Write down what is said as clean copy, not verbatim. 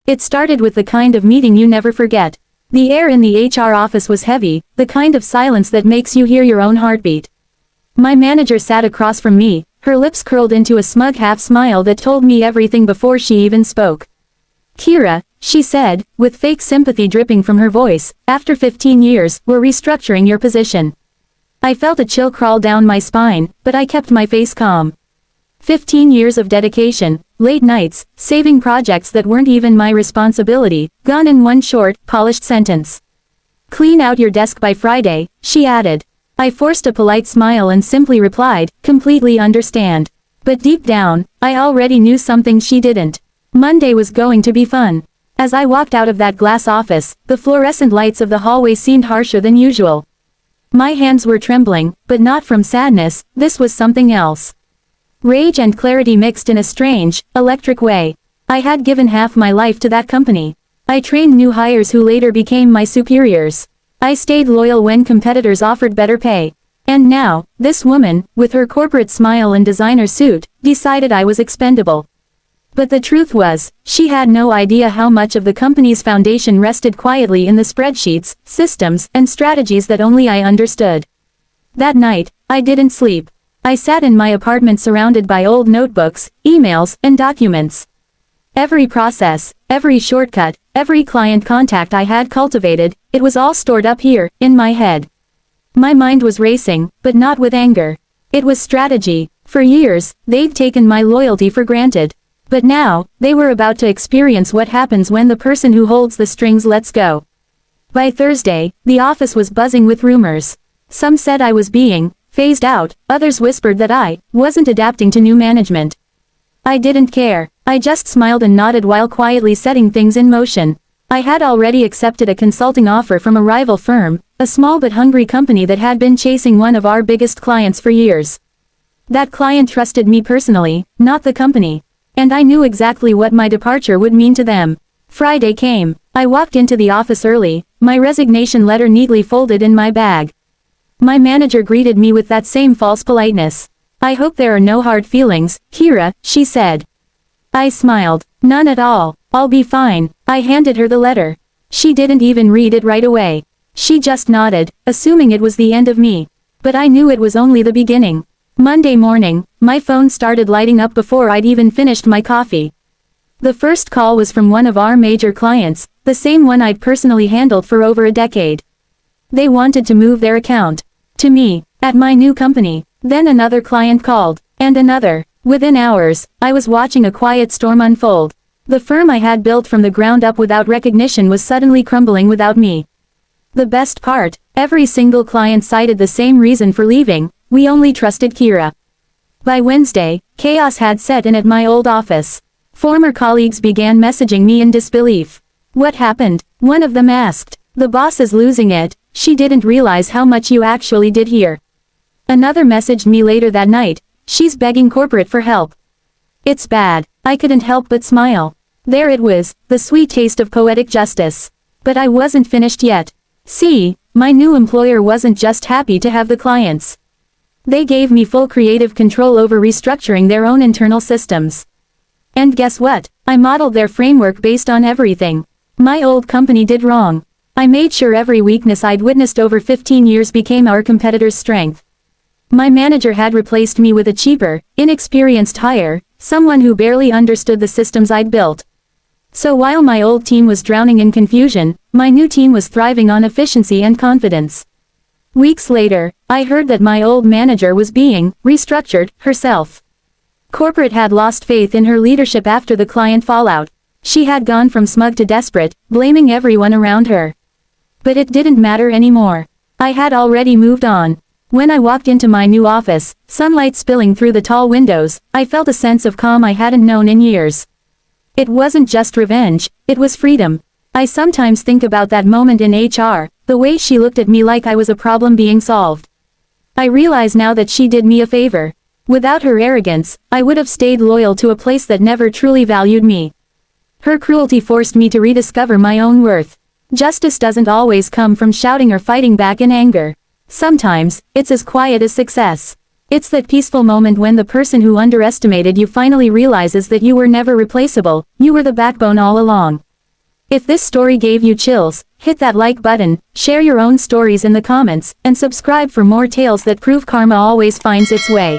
It started with the kind of meeting you never forget. The air in the HR office was heavy, the kind of silence that makes you hear your own heartbeat. My manager sat across from me, her lips curled into a smug half-smile that told me everything before she even spoke. "Kira," she said, with fake sympathy dripping from her voice, "after 15 years, we're restructuring your position." I felt a chill crawl down my spine, but I kept my face calm. 15 years of dedication, late nights, saving projects that weren't even my responsibility, gone in one short, polished sentence. "Clean out your desk by Friday," she added. I forced a polite smile and simply replied, "Completely understand." But deep down, I already knew something she didn't. Monday was going to be fun. As I walked out of that glass office, the fluorescent lights of the hallway seemed harsher than usual. My hands were trembling, but not from sadness, this was something else. Rage and clarity mixed in a strange, electric way. I had given half my life to that company. I trained new hires who later became my superiors. I stayed loyal when competitors offered better pay. And now, this woman, with her corporate smile and designer suit, decided I was expendable. But the truth was, she had no idea how much of the company's foundation rested quietly in the spreadsheets, systems, and strategies that only I understood. That night, I didn't sleep. I sat in my apartment surrounded by old notebooks, emails, and documents. Every process, every shortcut, every client contact I had cultivated, it was all stored up here, in my head. My mind was racing, but not with anger. It was strategy. For years, they'd taken my loyalty for granted. But now, they were about to experience what happens when the person who holds the strings lets go. By Thursday, the office was buzzing with rumors. Some said I was being phased out, others whispered that I wasn't adapting to new management. I didn't care. I just smiled and nodded while quietly setting things in motion. I had already accepted a consulting offer from a rival firm, a small but hungry company that had been chasing one of our biggest clients for years. That client trusted me personally, not the company. And I knew exactly what my departure would mean to them. Friday came. I walked into the office early, my resignation letter neatly folded in my bag. My manager greeted me with that same false politeness. "I hope there are no hard feelings, Kira," she said. I smiled. "None at all. I'll be fine." I handed her the letter. She didn't even read it right away. She just nodded, assuming it was the end of me. But I knew it was only the beginning. Monday morning, my phone started lighting up before I'd even finished my coffee. The first call was from one of our major clients, the same one I'd personally handled for over a decade. They wanted to move their account to me, at my new company. Then another client called, and another. Within hours, I was watching a quiet storm unfold. The firm I had built from the ground up without recognition was suddenly crumbling without me. The best part, every single client cited the same reason for leaving: we only trusted Kira. By Wednesday, chaos had set in at my old office. Former colleagues began messaging me in disbelief. "What happened?" one of them asked. "The boss is losing it. She didn't realize how much you actually did here." Another messaged me later that night. "She's begging corporate for help." It's bad. I couldn't help but smile. There it was, the sweet taste of poetic justice. But I wasn't finished yet. See, my new employer wasn't just happy to have the clients. They gave me full creative control over restructuring their own internal systems. And guess what? I modeled their framework based on everything my old company did wrong. I made sure every weakness I'd witnessed over 15 years became our competitor's strength. My manager had replaced me with a cheaper, inexperienced hire, someone who barely understood the systems I'd built. So while my old team was drowning in confusion, my new team was thriving on efficiency and confidence. Weeks later, I heard that my old manager was being restructured herself. Corporate had lost faith in her leadership after the client fallout. She had gone from smug to desperate, blaming everyone around her. But it didn't matter anymore. I had already moved on. When I walked into my new office, sunlight spilling through the tall windows, I felt a sense of calm I hadn't known in years. It wasn't just revenge, it was freedom. I sometimes think about that moment in HR, the way she looked at me like I was a problem being solved. I realize now that she did me a favor. Without her arrogance, I would have stayed loyal to a place that never truly valued me. Her cruelty forced me to rediscover my own worth. Justice doesn't always come from shouting or fighting back in anger. Sometimes, it's as quiet as success. It's that peaceful moment when the person who underestimated you finally realizes that you were never replaceable, you were the backbone all along. If this story gave you chills, hit that like button, share your own stories in the comments, and subscribe for more tales that prove karma always finds its way.